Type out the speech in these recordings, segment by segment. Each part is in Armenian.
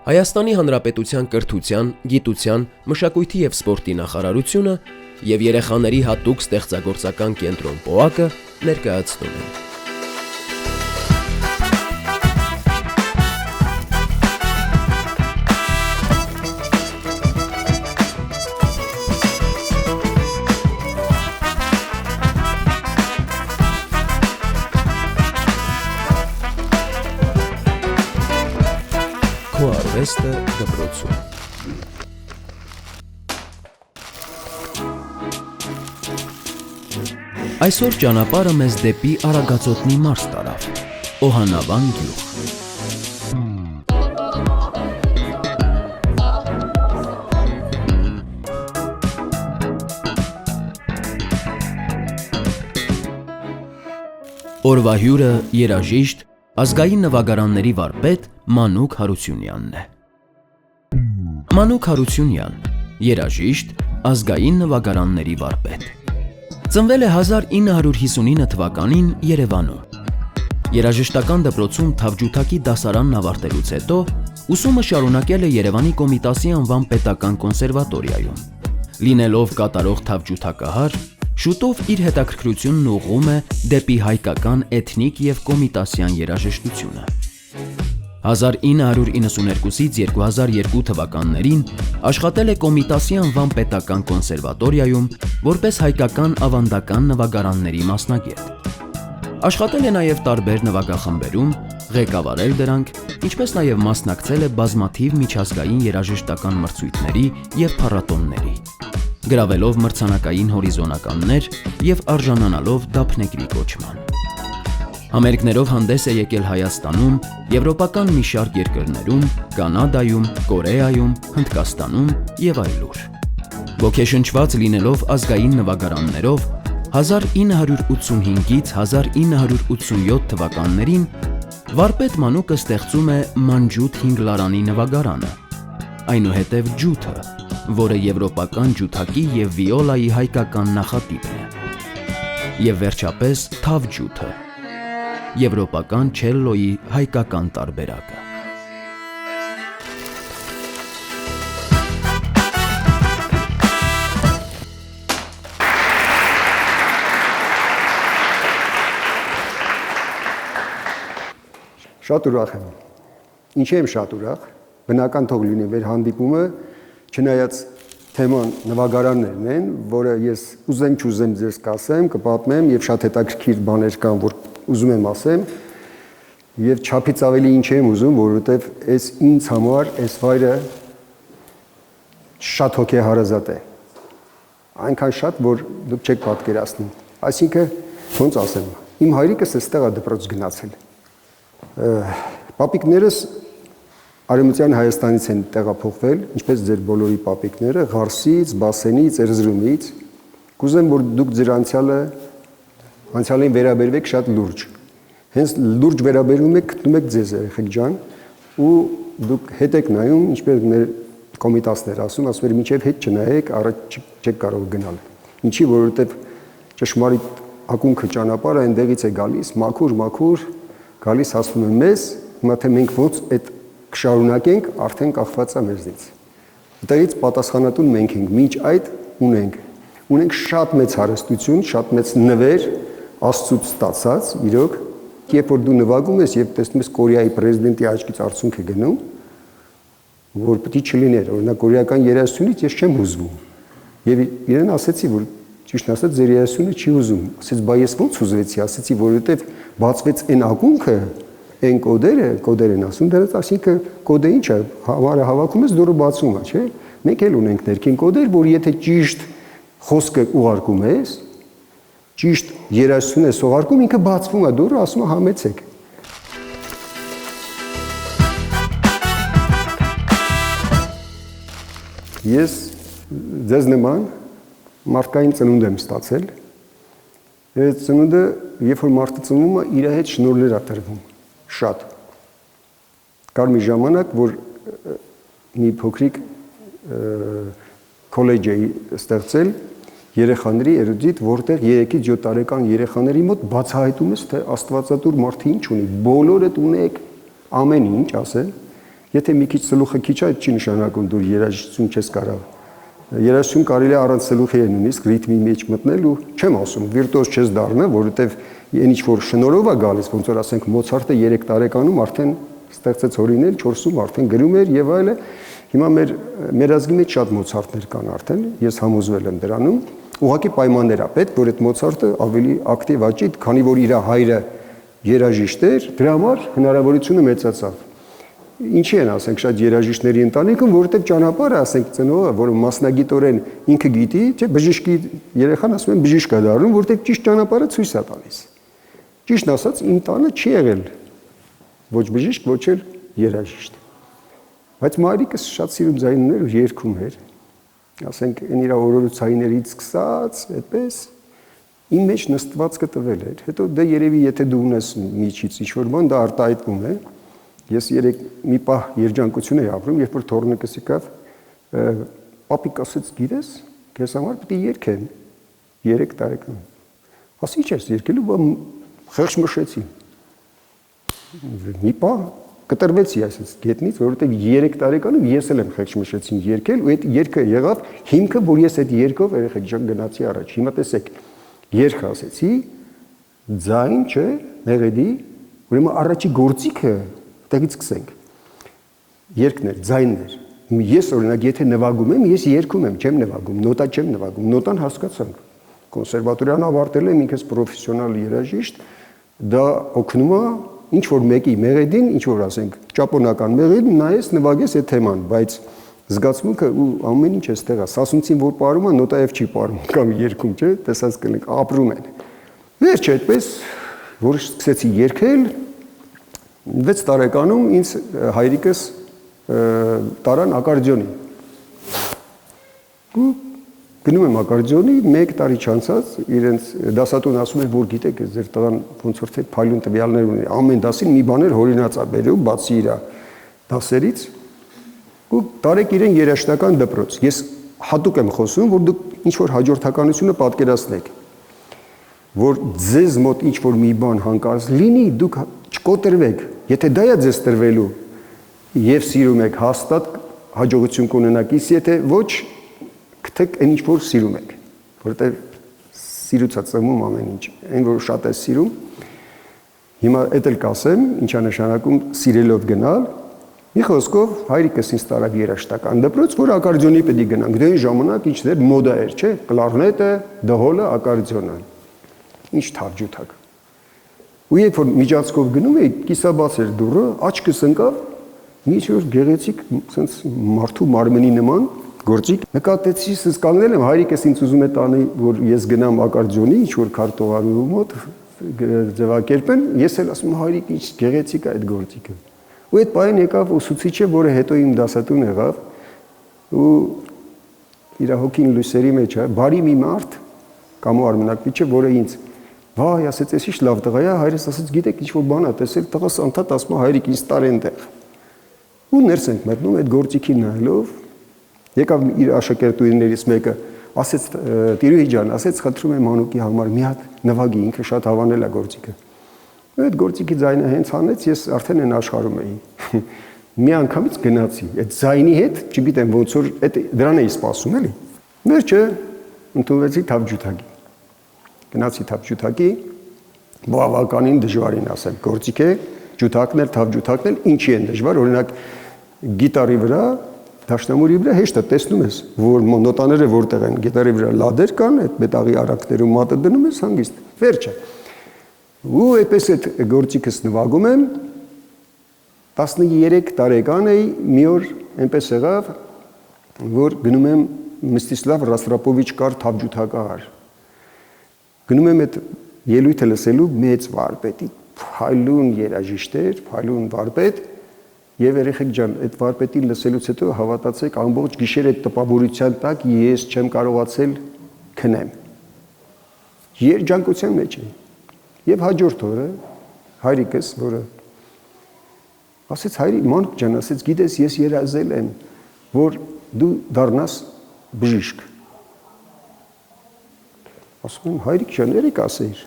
Հայաստանի Հանրապետության կրթության, գիտության, մշակույթի և սպորտի նախարարությունը և երեխաների հատուկ ստեղծագործական կենտրոն «Պոակը» ներկայացնում են։ Քո արվեստը դպրոցում։ Այսօր ճանապարհը մեզ դեպի Արագածոտնի մարզ տարավ, Օհանավան գյուղ։ Օրվա հյուրը երաժիշտ, ազգային նվագարանների վարպետ Մանուկ Հարությունյանն է։ Մանուկ Հարությունյան, երաժիշտ, ազգային նվագարանների վարպետ։ Ծնվել է 1959 թվականին Երևանում։ Երաժշտական դպրոցում թավջութակի դասարանն ավարտելուց հետո ուսումը շարունակել է Երևանի Կոմիտասի անվան պետական կոնսերվատորիայում։ Լինելով կատարող թավջութակահար, շուտով իր հետաքրքրությունն ուղղում է դեպի հայկական էթնիկ և կոմիտասյան երաժշտությունը։ 1992-ից 2002 թվականներին աշխատել է Կոմիտասի անվան պետական կոնսերվատորիայում որպես հայկական ավանդական նվագարանների մասնագետ։ Աշխատել է նաև տարբեր նվագախմբերում, ղեկավարել դրանք, ինչպես նաև մասնակցել է բազմաթիվ միջազգային երաժշտական մրցույթների և փառատոների, գրավելով մրցանակային հորիզոնականներ և արժանանալով դափնեկրի կոչման։ Համերգներով հանդես է եկել Հայաստանում, եվրոպական մի շարք երկրներում, Կանադայում, Կորեայում, Հնդկաստանում և այլուր։ Ոգեշնչված լինելով ազգային նվագարաններով, 1985-ից 1987 թվականներին վարպետ Մանուկը ստեղծում է Մանջութ Հինգլարանի նվագարանը, այնուհետև ջութը, որը եվրոպական ջութակի և վիոլայի հայկական նախատիպն է, և վերջապես թավջութը, եվրոպական չելլոյի հայկական տարբերակը։ Շատ ուրախ եմ։ Ինչի եմ շատ ուրախ։ Բնական թող լինի մեր հանդիպումը, չնայած թեման նվագարաններն են, որը ես ուզեմ չուզեմ ձեզ կասեմ, կպատմեմ եւ շատ հետաքրքիր բաներ կան, որ ուզում եմ ասեմ, եւ չափից ավելի ինչ եմ ուզում, որովհետեւ այս ինձ համար այս վայրը շատ հոգեհարազատ է։ Այնքան շատ, որ դուք չեք պատկերացնում։ Այսինքն, ոնց ասեմ, իմ հայրիկս այստեղ է դպրոց գնացել։ Պապիկներս Արևմտյան Հայաստանից են տեղափոխվել, ինչպես ձեր բոլորի պապիկները, Ղարսից, Բասենից, Էրզրումից։ Կուզեմ, որ դուք ձեր անցյալին վերաբերվեք շատ լուրջ։ Հենց լուրջ վերաբերվում եք, գտնում եք ձեզ երեխեք ջան, ու դուք հետ եք նայում, ինչպես մեր կոմիտասներ ասում են, մինչև հետ չնայեք, առաջ չեք կարող գնալ։ Ինչի, որովհետև ճշմարիտ ակունքը ճանապարհը այնտեղից է գալիս, մաքուր, գալիս ասում է մեզ, հիմա թե մենք ոնց այդ կշարունակենք, արդեն կախված է մեզնից։ Այդտեղից պատասխանատուն մենք ենք, մինչ այդ ունենք շատ մեծ հարստություն, շատ մեծ նվեր, Աստծուց ստացած, իրոք, երբ որ դու նվագում ես եւ տեսնում ես Կորեայի պրեզիդենտի աչքից արցունք է գնում, որ պետք է չլիներ, օրինակ կորեական երաժշտությունից ես չեմ հուզվում։ Եվ իրեն ասեցի, որ ճիշտ ասած ձեր երաժշտությունը չի հուզում։ Ասեց, բա ես ոնց հուզվեցի, ասեցի, որովհետեւ բացվեց այն ակունքը, այն կոդեր են ասում, դրանց ասինքն կոդը ինչ է, համարը հավաքում ես, դուրը բացում է, չէ՞։ Մենք էլ ունենք ներքին կոդեր, որ եթե ճիշտ խոսքը ուղարկում ես, ճիշտ երաժշտություն ես ուղարկում, ինքը բացվում է, դուրը ասում է համեցեք։ Ես ձեզ նման մարդկային ծնունդ եմ ստացել։ Այդ ծնունդը, երբ որ մարդը ծնվում է, իր հետ շնորհներ է տրվում, շատ։ Կար մի ժամանակ, որ մի փոքրիկ քոլեջ էի ստեղծել երեխաների էրուդիտ, որտեղ 3-ից 7 տարեկան երեխաների մոտ բացահայտում ես, թե Աստվածատուր մարդը ինչ ունի, բոլորդ ունեք ամեն ինչ, ասել, Եթե մի քիչ սլուխը քիչ է, այդ չի նշանակում դու երաժշտություն չես կարող։ Երաժշտություն կարելի է առանց սլուխի նույնիսկ ռիթմի մեջ մտնել ու չեմ ասում վիրտուոզ չես դառնա, որովհետև այն ինչ որ շնորհով է գալիս, ոնց որ ասենք Մոցարտը 3 տարեկանում արդեն ստեղծեց հորինել, 4-ում արդեն գրում էր եւ այլը։ Հիմա մեր ազգի մեջ շատ Մոցարտներ կան արդեն, ես համոզվել եմ դրանում։ Ուղղակի պայմաններ է պետք, որ այդ Մոցարտը ավելի ակտիվ աճի, քանի որ իր հայրը երաժիշտ էր, դրա համար հնարավորությունը մեծացավ։ Ինչի են ասենք շատ երաժիշտների ընտանիքում, որովհետև ճանապարհը ասենք ծնողը, որը մասնագիտորեն ինքը գիտի, չէ, բժիշկի երեխան ասում են բժիշկ է դառնում, որովհետև ճիշտ ճանապարհը ցույց է տալիս։ Ճիշտն ասած, իմ տանը չի եղել ոչ բժիշկ, ոչ էլ երաժիշտ։ Բայց մայրիկս շատ սիրում ձայններ ու երգում էր։ Ասենք այն իր օրորոցայիներից սկսած, այդպես իմ մեջ նստվածքը տվել էր։ Հետո դե երևի եթե դու ունես միջից ինչ-որ բան, դա արտահայտվում է։ Ես երեք մի պահ երջանկություն էի ապրում, երբ որ թորնիկս եկավ, պապիկ ասեց, գիտես, քեզ համար պետք է երգեմ 3 տարեկան։ Ասի ի՞նչ ես երգելու, խեղճ մշեցի։ Մի պահ կտրվեցի այսպես գետնից, որովհետև 3 տարեկանում ես էլ եմ խեղճ մշեցին երգել, ու այդ երգը եղավ հիմքը, որ ես այդ երգով երեխեք ջան գնացի առաջ։ Հիմա տեսեք, երգ ասեցի, ձայն, չէ, մեղեդի, ուրեմն առաջի գործիքը Դեղից սկսենք։ Երգներ, ձայններ։ Ես օրինակ եթե նվագում եմ, ես երգում եմ, չեմ նվագում, նոտա չեմ նվագում, նոտան հասկացանք։ Կոնսերվատորիան ավարտել եմ, ինքս պրոֆեսիոնալ երաժիշտ, դա օգնում է ինչ որ մեկի մեղեդին, ինչ որ ասենք, ճապոնական մեղեդին նայես նվագես այդ թեման, բայց զգացմունքը ու ամեն ինչ էստեղ է։ Սասունցին որ ապարում է, նոտայով չի ապարում, կամ երգում, չէ՞, տեսած կլինք, ապրում են։ Վերջ այդպես, որ սկսեցի երգել 6 տարեկանում ինձ հայրիկս տարան ակարդեոնի։ Ու գնում եմ ակարդեոնի, 1 տարի չանցած իրենց դասատուն ասում է, որ գիտեք, ձեր տղան ոնց որ թե փայլուն տվյալներ ունի, ամեն դասին մի բաներ հորինած է բերում, բացի իր դասերից։ Ու տարեք իրեն երաժշտական դպրոց։ Ես հատուկ եմ խոսում, որ դուք ինչ որ հաջորդականությունը պատկերացնեք, որ ձեզ մոտ ինչ որ մի բան հանկարծ լինի, դուք չկոտրվեք։ Եթե դա է ձեզ տրվելու եւ սիրում եք, հաստատ հաջողություն կունենաք, իսկ եթե ոչ, գտեք այն ինչ որ սիրում եք, որովհետեւ սիրուց է ծնվում ամեն ինչ, այն որ շատ է սիրում։ Հիմա էդ էլ կասեմ, ինչա նշանակում սիրելով գնալ։ Մի խոսքով հայրիկս ինձ տարավ երաժշտական դպրոց, որ ակարդեոնի պետք է գնանք։ Դե այն ժամանակ ինչներ մոդա էր, չէ՞, կլարնետը, դհոլը, ակարդեոնը։ Ինչ թավջութակ։ Ու երբ որ միջանցքով գնում էի, կիսաբաց էր դուռը, աչքս ընկավ, մի ինչ-որ գեղեցիկ, sense մարդու մարմնի նման գործիք։ Նկատեցի, ես կանգնել եմ, հայրիկս ինձ ուզում է տանի, որ ես գնամ ակարդեոնի, ինչ-որ քարտուղարու մոտ ձևակերպեն, ես էլ ասում հայրիկ, ինչ գեղեցիկ է այդ գործիքը։ Ու այդ պահին եկավ ուսուցիչը, որը հետո իմ դասատուն եղավ, ու իր հոգին լույսերի մեջ է, բարի մի մարդ, Կամո Արմենակվիչը, որը ինձ վայ, ասեց, ես ինչ լավ տղա է, հայրս ասեց, գիտեք, ինչ որ բան է տեսել, տղաս անդադ ասում է, հայրիկ ինձ տար այնտեղ։ Ու ներս ենք մտնում այդ գործիքին նայելով, եկավ իր աշակերտուհիներից մեկը, ասեց, տիրուհի ջան, ասեց, խնդրում եմ Մանուկի համար մի հատ նվագի, ինքը շատ հավանել է գործիքը։ Ու այդ գործիքի ձայնը հենց հանեց, ես արդեն այն աշխարհում էի։ Մի անգամից գնացի, այդ ձայնի հետ, չգիտեմ ոնց որ դրան էի սպասում էլի։ Վերջը ընդունվեցի թավջութակի։ Գնացի թավջութակի, բավականին դժվարին ասեմ, գործիք է, ջութակներ, թավջութակներ, ինչի են դժվար, օրինակ գիտարի վրա, դաշնամուրի վրա հեշտ է տեսնում ես, որ նոտաները որտեղ են, գիտարի վրա լադեր կան, այդ մետաղի արակներում մատը դնում ես հանգիստ, վերջը։ Ու այդպես այդ գործիքս նվագում եմ, 13 տարեկան էի, մի օր այնպես եղավ, որ գնում եմ Մստիսլավ Ռաստրապովիչ կար թավջութակահար։ Գնում եմ այդ ելույթը լսելու մեծ վարպետի, փայլուն երաժիշտեր, փայլուն վարպետ, եւ երեխեք ջան, այդ վարպետին լսելուց հետո հավատացեք, ամբողջ գիշեր այդ տպավորության տակ ես չեմ կարողացել քնեմ։ Երջանկության մեջ էի։ Եվ հաջորդ օրը հայրիկս, որը ասեց, հայրիկ, Մանուկ ջան, ասեց, գիտես, ես երազել եմ, որ դու դառնաս բժիշկ։ Ասում եմ, հայրիկ ջան, երեք ասեիր։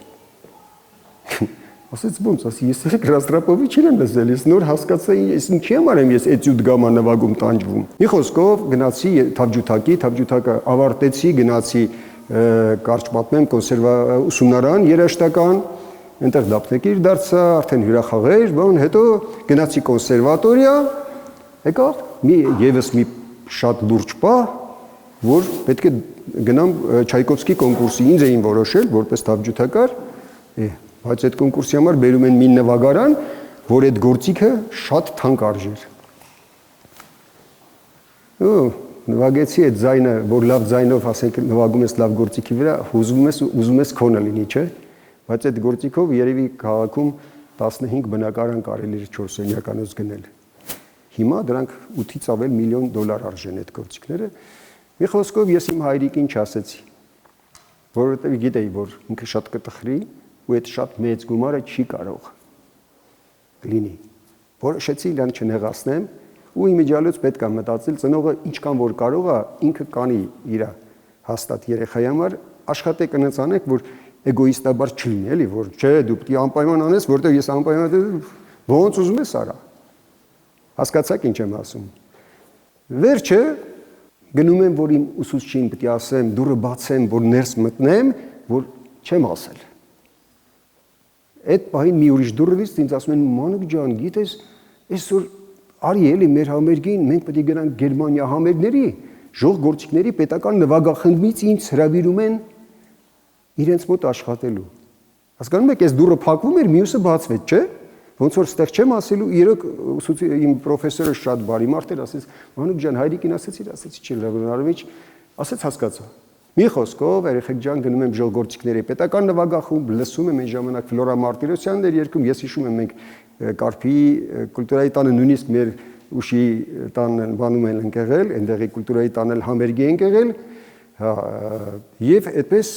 Ասեց ոնց, ասի ես էլ Ռաստրապովիչին եմ լսել, ես նոր հասկացա, ես ինչի եմ արեմ, ես էտյուդ գամա նվագում տանջվում։ Մի խոսքով գնացի Թավջութակը ավարտեցի, գնացի կարճ պատմեմ կոնսերվա ուսումնարան երաժշտական, այնտեղ դափնեկիր դարձա, արդեն հյուրախաղեր, բան, հետո գնացի կոնսերվատորիա, եկավ եւս մի շատ լուրջ պահ, որ պետք է գնամ Չայկովսկի կոնկուրսի, ինձ էին որոշել որպես թավջութակար, բայց այդ կոնկուրսի համար բերում են մի նվագարան, որ այդ գործիքը շատ թանկ արժեր։ Նվագեցի այդ ձայնը, որ լավ ձայնով, ասենք, նվագում ես լավ գործիքի վրա, ուզում ես քոնը լինի, չէ՞։ Բայց այդ գործիքով երևի քաղաքում 15 բնակարան կարելի էր 4 սենյականոց գնել։ Հիմա դրանք 8-ից ավել միլիոն դոլար արժեն այդ գործիքները։ Մի խոսքով ես իմ հայրիկին չասեցի, որովհետև գիտեի, որ ինքը շատ կտխրի ու այդ շատ մեծ գումարը չի կարող լինի։ Որոշեցի իրան չնեղացնեմ ու իմիջիալից պետք է մտածել ծնողը ինչքան որ կարող է ինքը կանի իր հաստատ երեխայի համար աշխատեք անեցանեք, որ էգոիստաբար չլինի, էլի, որ չէ դու պետք է անպայման անես, որտեղ ես անպայման ոնց ուզում ես արա։ Հասկացաք ինչ եմ ասում։ Վերջը գնում եմ, որ իմ ուսուցչին պետք է ասեմ, դուրը բացեմ, որ ներս մտնեմ, որ չեմ ասել։ Այդ պահին մի ուրիշ դուրս ինձ ասում են մանուկ ջան, գիտես, այսօր արի էլի մեր համերգին, մենք պետք է գնանք Գերմանիա համերգների, ժող գործիքների պետական նվագախմբից ինձ հրավիրում են իրենց մոտ աշխատելու։ Հասկանում եք, այս դուրը փակվում էր, մյուսը բացվեց, չէ՞։ Ոնց որ ստեղ չեմ ասելու, երեք իմ պրոֆեսորը շատ բարի մարդ էր, ասեց, մանուկ ջան, հայրիկին ասեցի, չի լավնարվիչ, ասեց հասկացա։ Մի խոսքով, երեխեք ջան, գնում եմ ժողգործիքների պետական նվագախումբ, լսում եմ այն ժամանակ Ֆլորա Մարտիրոսյանն էր երգում, ես հիշում եմ մենք Կարփի կուլտուրայի տանը նույնիսկ մեր ուշի տան բանում են ընկեղել, այնտեղի կուլտուրայի տանը համերգի են եղել, եւ այդպես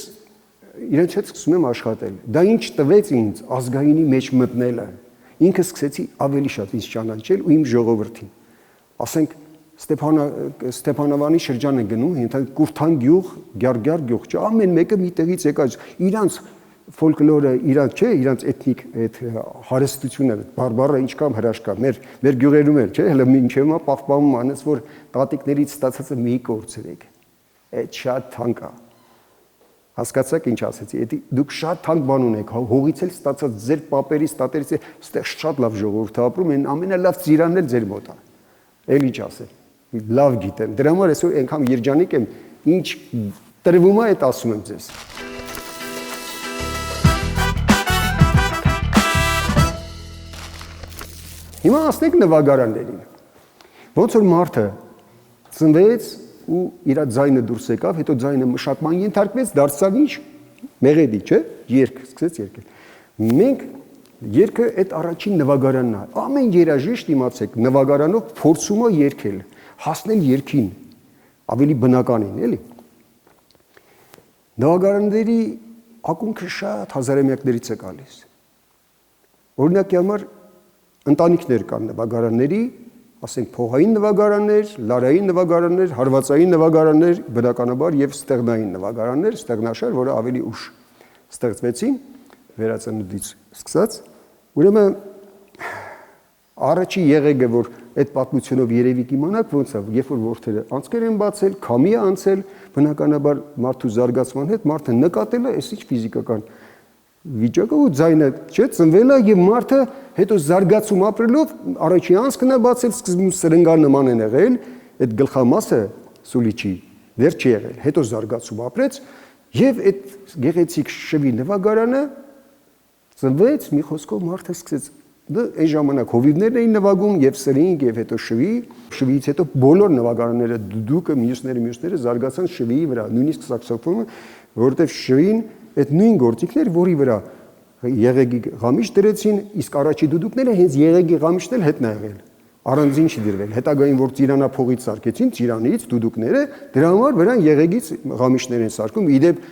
իրենց հետ սկսում եմ աշխատել։ Դա ինչ տվեց ինձ ազգայինի մեջ մտնելը։ Ինքը սկսեցի ավելի շատ ինձ ճանաչել ու իմ ժողովրդին։ Ասենք Ստեփանավանի շրջան են գնում, Կուրթան գյուղ, Գյարգյար գյուղ, չէ, ամեն մեկը մի տեղից եկած, իրանց ֆոլկլորը, իրանց, չէ, իրանց էթնիկ այդ հարստությունը, բարբառը ինչքան հրաշք կա, մեր գյուղերում էլ, չէ, հələ մինչև հիմա պահպանում անես, որ տատիկներից ստացածը մի կորցրեք։ Այդ շատ թանկ է։ Հասկացաք ինչ ասեցի, դուք շատ թանկ բան ունեք, հողից էլ ստացած ձեր պապերից, տատերից, այստեղ շատ լավ ժողովուրդ ապրում են, ամենալավ ծիրանն էլ ձեր մոտ է։ Էլ ինչ ասել։ Լավ գիտեմ։ Դրա համար այսօր այնքան երջանիկ եմ, ինչ տրվում է, այդ ասում եմ ձեզ։ Հիմա ասենք նվագարաններին։ Ոնց որ մարդը ծնվեց ու իր ձայնը դուրս եկավ, հետո ձայնը մշակման ենթարկվեց, դարձավ ինչ մեղեդի, չէ՞, երգ, սկսեց երգել։ Մենք երգը այդ առաջին նվագարանն է։ Ամեն երաժիշտ իմացեք, նվագարանով փորձում է երգել, հասնել երգին, ավելի բնականին, էլի։ Նվագարանների ակունքը շատ հազարամյակներից է գալիս։ Օրինակի համար ընտանիքներ կան նվագարանների, ասենք փողային նվագարաններ, լարային նվագարաններ, հարվածային նվագարաններ, բնականաբար եւ ստեղնային նվագարաններ, ստեղնաշար, որը ավելի ուշ ստեղծվեցին վերածննդից սկսած։ Ուրեմն առաջի եղեգը, որ այդ պատմությունով երևի կիմանաք, ոնց է, երբ որ որդերը անցքեր են բացել, քամի է անցել, բնականաբար մարդու զարգացման հետ մարդը նկատել է, այս ինչ ֆիզիկական վիճակը ու ձայնը, չէ, ծնվել է եւ մարդը հետո զարգացում ապրելով առաջի անցքն է բացել, սկզբում սրնգան նման են եղել, այդ գլխամասը սուլիչի դեռ չի եղել, հետո զարգացում ապրեց եւ այդ գեղեցիկ շվի նվագարանը ծնվեց, մի խոսքով մարդը սկսեց այն ժամանակ հովիվներն էին նվագում եւ սրինգ եւ հետո շվիից հետո բոլոր նվագարանները դուդուկը մյուսները զարգացան շվիի վրա, նույնիսկ սաքսոֆոնը, որովհետեւ շվին այդ նույն գործիքներ, որի վրա եղեգի ղամիչ դրեցին, իսկ առաջի դուդուկները հենց եղեգի ղամիչն էլ հետն է եղել, առանձին չի դրվել, հետագային որ ծիրանափողից սարքեցին, ծիրանից դուդուկները, դրա համար վրան եղեգից ղամիչներ են սարքում, իդեպ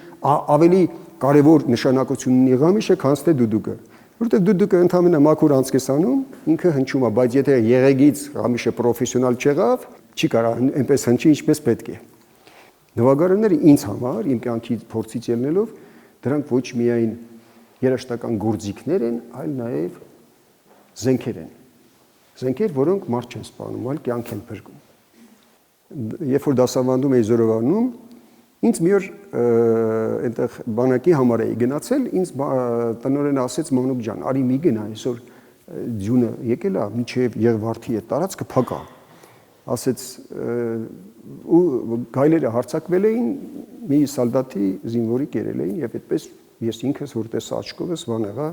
ավելի կարևոր նշանակություն ունի ղամիչը, քան թե դուդուկը, որտեղ դուդուկը ընդհանրապես մաքուր անցկեսանում, ինքը հնչում է, բայց եթե եղեգից ղամիչը պրոֆեսիոնալ չեղավ, չի կարող այնպես հնչի, ինչպես պետք է։ Նվագարանները ինձ համար, իմ կյանքի փորձից ելնելով, դրանք ոչ միայն երաժշտական գործիքներ են, այլ նաև զենքեր են։ Զենքեր, որոնք մարդ չեն սպանում, այլ կյանք են փրկում։ Երբ որ դասավանդում էի Զորովանում, ինձ մի օր այնտեղ բանակի համար էի գնացել, ինձ տնօրենը ասեց Մանուկ ջան, արի մի գնա, այսօր ձյունը եկել է, մինչև Եղվարդի այդ տարածքը փակա։ Ասեց ու գայլերը հարձակվել էին, մի սալդատի զինվորի կերել էին եւ այդպես ես ինքս որ տեսա աչքովս բան եղա,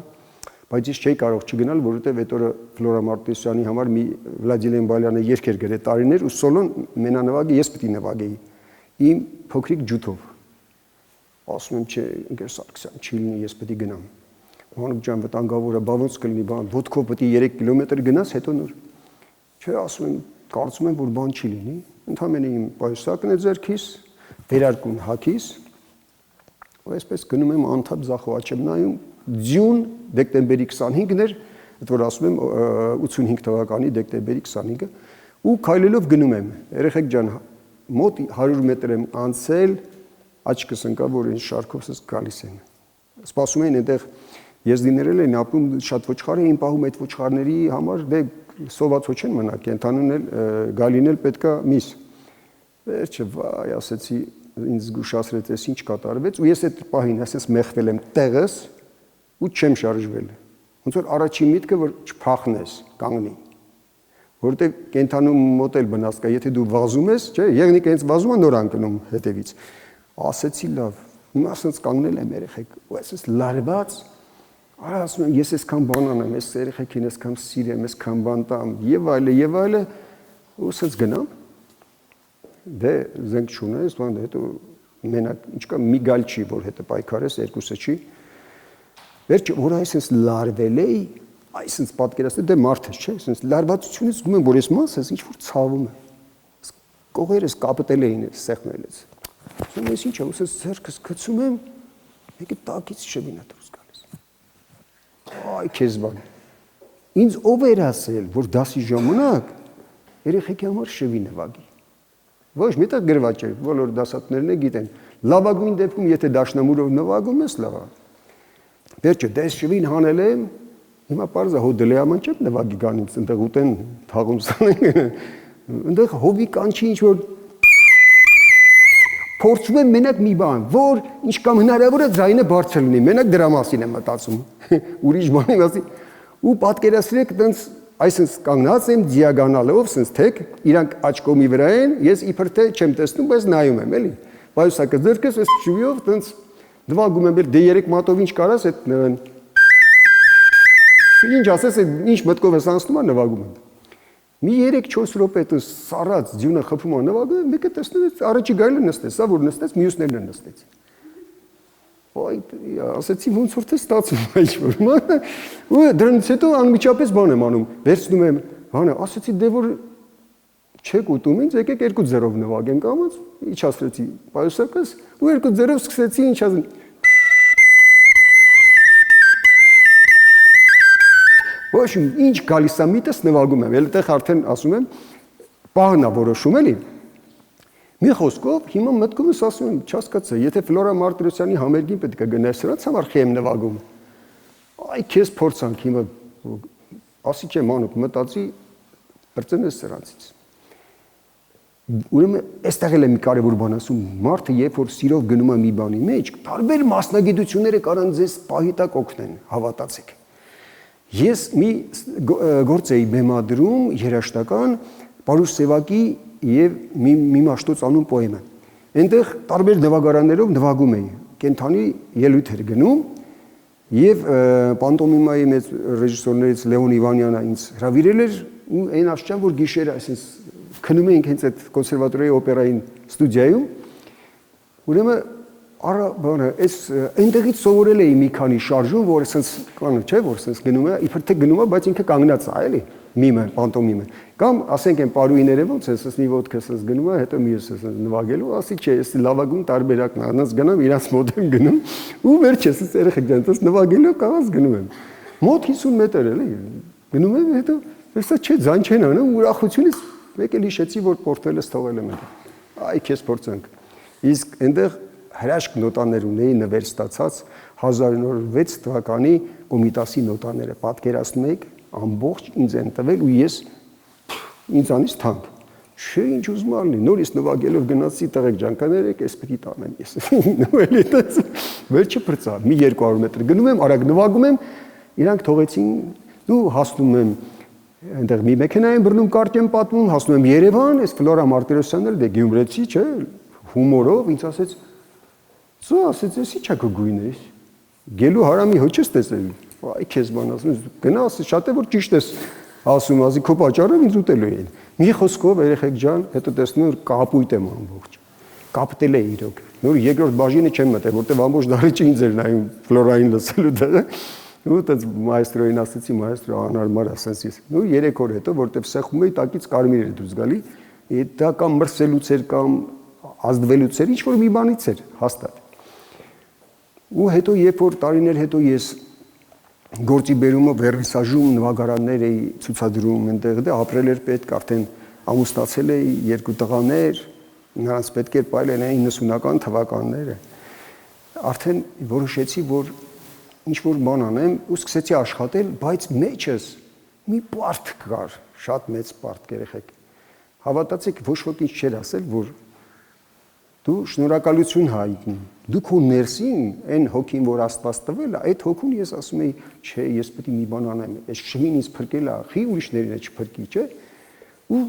բայց ես չէի կարող չգնալ, որովհետեւ այդ օրը Ֆլորա Մարտիրոսյանի համար մի Վլադիմիր Բալյանը երգեր գրել տարիներ ու սոլոն մենանվագի ես պիտի նվագեի իմ փոքրիկ ջութով։ Ասում եմ չէ, ընկեր Սարգսյան, չի լինի, ես պիտի գնամ։ Մանուկ ջան, վտանգավոր է, բա ոնց կլինի, բան, ոտքով պիտի 3 կիլոմետր գնաս, հետո նոր։ Չէ, ասում եմ, կարծում եմ, որ բան չի լինի։ Ընդհանրապես իմ պայուսակն է ձեռքիս, վերարկուն հագիս, ու այսպես գնում եմ անդադ Զախո Աչեմնայում, ձյուն դեկտեմբերի 25-ն էր, այդ որ ասում եմ 85 թվականի դեկտեմբերի 25-ը, ու քայլելով գնում եմ։ Երեխեք ջան, մոտ 100 մետր եմ անցել, աչքս ընկավ, որ այն շարքովս գալիս են։ Սպասում էին այնտեղ եզդիներել են ապրում շատ ոչխար էին պահում այդ ոչխարների համար, դե սովածո չեն մնա, կենթանուն էլ գալին էլ պետքա միս։ Վերջը վայ, ասեցի, ինձ զգուշացրեց, ես ինչ կատարվեց, ու ես այդ պահին ասես մեղվել եմ տեղս ու չեմ շարժվել։ Ոնց որ առաջին միտքը որ չփախնես, կանգնի։ Որովհետև կենթանում մոտ էլ բնած կա, եթե դու վազում ես, չէ, եղնիկը հենց վազում է նոր անկնում հետևից։ Ասեցի լավ, հիմա ասենց կանգնել եմ երեխեք, ու այսպես լարված, արա ասում եմ, ես այսքան բան անեմ, ես երեխեքին այսքան սիրեմ, այսքան բան տամ, եւ այլը, ու ասենց գնամ։ Դե զենք չունես, բան հետո մենակ ինչ կա մի գալ չի, որ հետը պայքարես, երկուսը չի։ Վերջը որ այսպես լարվել էի, այսպես պատկերացնել, դե մարդ ես, չէ, այսպես լարվածությունից զգում եմ, որ ես մասս ինչ որ ցավում է։ Կողերս կապտել էին սեղմելից։ Ասում ես ինչ է, ուսես ձեռքս գցում եմ, եկե տակից շվինա դուրս գալիս։ Այ քեզ բան։ Ինձ ով էր ասել, որ դասի ժամանակ երեխեքի համար շվի նվագի։ Ոչ միտեղ գրված չէ, բոլոր դասատներն գիտեն։ Լավագույն դեպքում, եթե դաշնամուրով նվագում ես, լավ է։ Վերջը դες շվին հանել եմ, հիմա պարզ է հո դլեաման չեմ նվագի գանից, այնտեղ ուտեն թաղում սանեն։ Այնտեղ հովի կանչի ինչ որ փորձում եմ մենակ մի բան, որ ինչքան հնարավոր է ձայնը բարձր լինի, մենակ դրա մասին եմ մտածում։ Ուրիշ բանի մասին։ Ու պատկերացրեք, այտենց այսպես կանգնած եմ դիագոնալով, sense թեք, իրանք աչքոմի վրա են, ես իբր թե չեմ տեսնում, բայց նայում եմ, էլի։ Պայուսակը ձեռքս այս շվիով այտենց նվագում եմ, դե 3 մատով ինչ կարաս այդ ինչ ասես, ինչ մտքով ես անցնում ա նվագում եմ։ Մի 3-4 րոպե այտենց սառած ձյունը խփում ա նվագում, մեկը տեսնեց առաջի գայլը նստեց, սա որ նստեց, մյուսներն նստեց։ Ոայ, ասեցի ոնց որ թե ստացվում է ինչ-որ։ Ու դրանից հետո անմիջապես բան եմ անում, վերցնում եմ, բանը, ասեցի դե որ չեք ուտում ինձ, եկեք 2-0-ով նվագենք, կամաց, իջացրեցի պայուսակս, ու 2-0-ով սկսեցի ինչ ասեմ։ Ոչ, ինչ գալիս է միտս նվագում եմ, այդտեղ արդեն ասում եմ, պահն է որոշում էլի։ Մի խոսքով հիմա մտքումս ասում եմ, չհասկացա, եթե Ֆլորա Մարտիրոսյանի համերգին պետք է գնաս սրանց համար խեմ նվագում։ Այ քեզ փորձանք հիմա ասի չէ մանուկ մտածի բրծենես սրանցից։ Ուրեմն այստեղ էլ է մի կարևոր բան ասում, մարդը երբ որ սիրով գնում է մի բանի մեջ, տարբեր մասնագիտությունները կարան ձեզ պահի տակ օգնեն, հավատացեք։ Ես մի գործ էի բեմադրում երաժշտական Պարուս Սևակի եւ մի մաշտոց անուն պոեմը։ Այնտեղ տարբեր նվագարաններով նվագում էի։ Կենթանի ելույթ էր գնում եւ պանտոմիմայի մեծ ռեժիսորներից Լեոն Իվանյանը ինձ հրավիրել էր ու այն աշճան որ գիշերը այսպես քնում էինք հենց այդ կոնսերվատորիայի օպերային ստուդիայում։ Ուրեմն արա բանը այս այնտեղից սովորել էի մի քանի շարժում, որ ասենց կանոն չէ, որ ասենց գնում է, իբր թե գնում է, բայց ինքը կանգնած է, էլի, միմը, պանտոմիմը։ Կամ ասենք այն պարուիները ոնց է, ասես մի ոդկա ասես գնում է, հետո մյուսը ասես նվագելու, ասի չէ, ես լավագույն տարբերակն է, անց գնամ իրանց մոտ եմ գնում, ու վերջ ես երեխեք ջան, ասես նվագելու կաղաց գնում եմ։ Մոտ 50 մետր էլի, գնում եմ, հետո հեսա չէ, ձայն չեն անում, ուրախությունից մեկ էլ հիշեցի, որ պորտֆելս թողել եմ այ քեզ փորձանք։ Իսկ այնտեղ հրաշք նոտաներ ունեի նվեր ստացած 1906 թվականի Կոմիտասի նոտաները պատկերացնում եք, ամբողջ ինձ են տվել ու ես ինձանից թանկ։ Չէ, ինչ ուզում ալնի, նորից նվագելով գնացի տղեկ ջանկաներեք, ես պիտի տանեմ ես։ Նույնի տես, վերջը պրծա, մի 200 մետր գնում եմ, արագ նվագում եմ, իրանք թողեցին, ու հասնում եմ, այնտեղ մի մեքենա եմ բռնում, կարճ եմ պատմում, հասնում եմ Երևան, այս Ֆլորա Մարտիրոսյանն էլ դե գյումրեցի, չէ, հումորով ինձ ասեց, «Ծո, ասեց, ես ի՞նչ ա գույն ես»։ Գելու հարամի հոչ ես տեսել։ Այ քեզ բան ասում, գնա, ասես, շատ է որ ճիշտ ես ասում, ասի քո պատճառով ինձ ուտելու էին։ Մի խոսքով երեխեք ջան, հետո տեսնում եմ կապույտ եմ ամբողջ։ Կապտել է իրոք։ Նոր երկրորդ բաժինը չեմ մտել, որտեղ ամբողջ դարիճը ինձ էր նայում Ֆլորային լսելու դերը։ Ու այդպես մայստրոին ասեցի, մայստրո անարմար ասես ես։ Ու 3 օր հետո, որտեղ սեղմում էի, տակից կարմիր էր դուրս գալի, դա կամ մրսելուց էր կամ ազդվելուց էր, ինչ որ մի բանից էր հաստատ։ Ու հետո երբ որ տարիներ հետո ես գործի բերումով վերնիսաժում նվագարաններ էի ցուցադրում այնտեղ դե ապրել էր պետք արդեն ամուսնացել էի 2 տղաներ նրանց պետք էր պայլեն 90-ական թվականները արդեն որոշեցի որ ինչ որ բան անեմ ու սկսեցի աշխատել բայց մեջս մի պարտ կար շատ մեծ պարտ երեխեք հավատացեք ոչ ոք ինձ չէր ասել որ դու շնորհակալություն հայտնի դու քո ներսին այն հոգին որ Աստված տվել է այդ հոգուն ես ասում եի չէ ես պետք է մի բան անեմ այս շվին ինձ փրկել է խի ուրիշներին է չփրկի չէ ու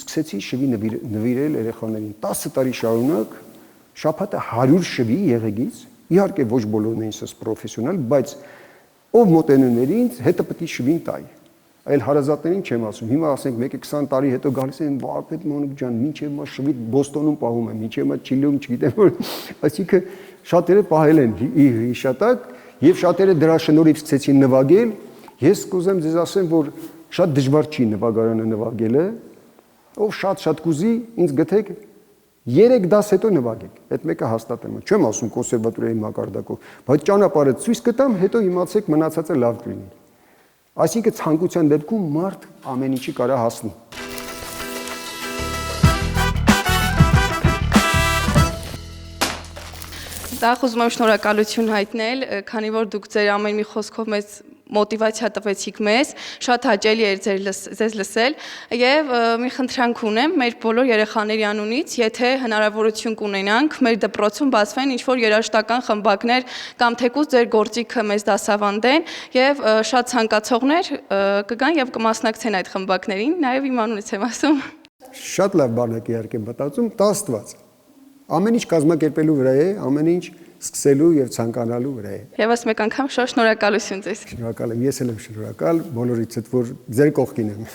սկսեցի շվի նվիրել երեխաներին 10 տարի շարունակ շաբաթը 100 շվի եղեգից իհարկե ոչ բոլորն էին սս պրոֆեսիոնալ բայց ով մոտենում էր ինձ հետը պետք է շվին տայ այլ հարազատներին չեմ ասում հիմա ասենք 1-20 տարի հետո գալիս են վարպետ Մանուկ ջան մինչև մա շվիտ Բոստոնում պահում եմ մինչև մա Չիլիում չգիտեմ որ այսինքն շատերը պահել են հիշատակ եւ շատերը դրա շնորհիվ սկսեցին նվագել ես կուզեմ ձեզ ասեմ որ շատ դժվար չի նվագարանը նվագելը ով շատ կուզի ինձ գտեք 3 դաս հետո նվագեք այդ մեկը հաստատ եմ չեմ ասում կոնսերվատորիայի մակարդակով բայց ճանապարհը ցույց կտամ հետո իմացեք մնացածը լավ կլինի Այսինքն ցանկության դեպքում մարդ ամեն ինչի կարա հասնի։ Նախ ուզում եմ շնորհակալություն հայտնել, քանի որ դուք ձեր ամեն մի խոսքով մեզ մոտիվացիա տվեցիք մեզ, շատ հաճելի էր ձեզ լսել եւ մի խնդրանք ունեմ մեր բոլոր երեխաների անունից, եթե հնարավորություն կունենանք մեր դպրոցում բացվեն ինչ-որ երաժշտական խմբակներ կամ թեկուզ ձեր գործիքը մեզ դասավանդեն եւ շատ ցանկացողներ կգան եւ կմասնակցեն այդ խմբակներին, նաեւ իմ անունից եմ ասում։ Շատ լավ բան եք իհարկե մտածում, տաստված։ Ամեն ինչ կազմակերպելու վրա է, ամեն ինչ սկսելու եւ ցանկանալու վրա է։ Եվս մեկ անգամ շատ շնորհակալություն ձեզ։ Շնորհակալ եմ, ես էլ եմ շնորհակալ բոլորիցդ, որ ձեր կողքին եմ։